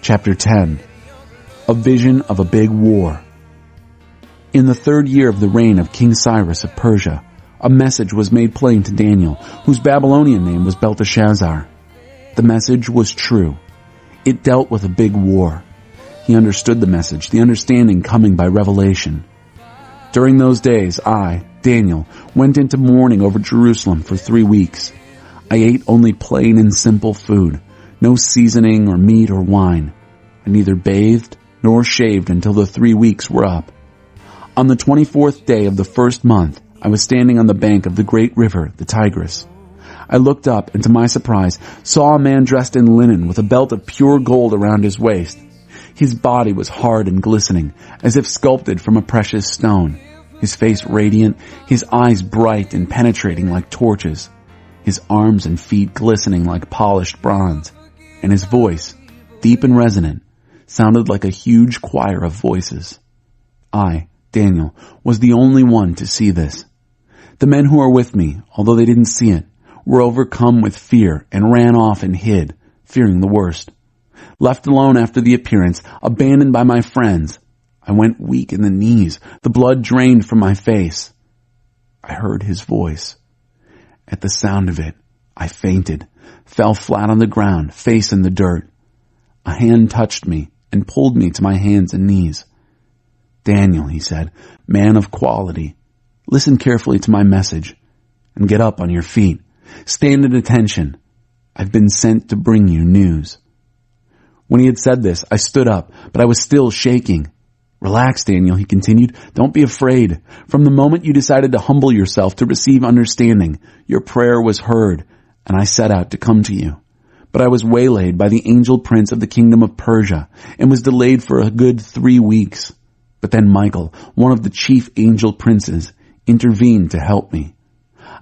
Chapter 10. A Vision of a Big War. In the 3rd year of the reign of King Cyrus of Persia, a message was made plain to Daniel, whose Babylonian name was Belteshazzar. The message was true. It dealt with a big war. He understood the message, the understanding coming by revelation. During those days, I, Daniel, went into mourning over Jerusalem for 3 weeks. I ate only plain and simple food, no seasoning or meat or wine. I neither bathed nor shaved until the 3 weeks were up. On the 24th day of the 1st month, I was standing on the bank of the great river, the Tigris. I looked up and to my surprise saw a man dressed in linen with a belt of pure gold around his waist. His body was hard and glistening, as if sculpted from a precious stone. His face radiant, his eyes bright and penetrating like torches, his arms and feet glistening like polished bronze, and his voice, deep and resonant, sounded like a huge choir of voices. I, Daniel, was the only one to see this. The men who were with me, although they didn't see it, were overcome with fear and ran off and hid, fearing the worst. Left alone after the appearance, abandoned by my friends, I went weak in the knees, the blood drained from my face. I heard his voice. At the sound of it, I fainted, fell flat on the ground, face in the dirt. A hand touched me and pulled me to my hands and knees. Daniel, he said, man of quality, listen carefully to my message and get up on your feet. Stand at attention. I've been sent to bring you news. When he had said this, I stood up, but I was still shaking. Relax, Daniel, he continued. Don't be afraid. From the moment you decided to humble yourself to receive understanding, your prayer was heard, and I set out to come to you. But I was waylaid by the angel prince of the kingdom of Persia, and was delayed for a good 3 weeks. But then Michael, one of the chief angel princes, intervened to help me.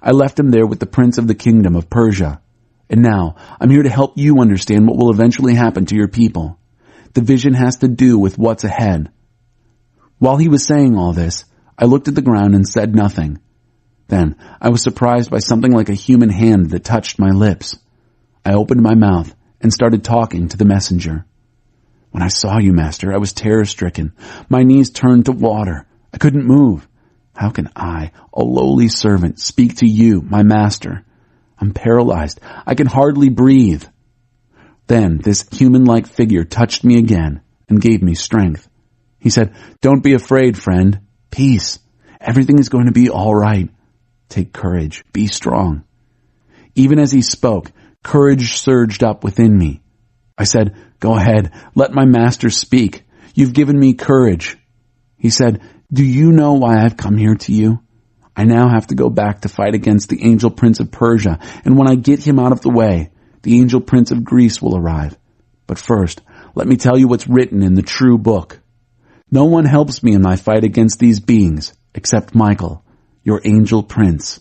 I left him there with the prince of the kingdom of Persia. And now, I'm here to help you understand what will eventually happen to your people. The vision has to do with what's ahead. While he was saying all this, I looked at the ground and said nothing. Then, I was surprised by something like a human hand that touched my lips. I opened my mouth and started talking to the messenger. When I saw you, Master, I was terror-stricken. My knees turned to water. I couldn't move. How can I, a lowly servant, speak to you, my master? I'm paralyzed. I can hardly breathe. Then this human-like figure touched me again and gave me strength. He said, Don't be afraid, friend. Peace. Everything is going to be all right. Take courage. Be strong. Even as he spoke, courage surged up within me. I said, Go ahead. Let my master speak. You've given me courage. He said, Do you know why I've come here to you? I now have to go back to fight against the angel prince of Persia, and when I get him out of the way, the angel prince of Greece will arrive. But first, let me tell you what's written in the true book. No one helps me in my fight against these beings, except Michael, your angel prince.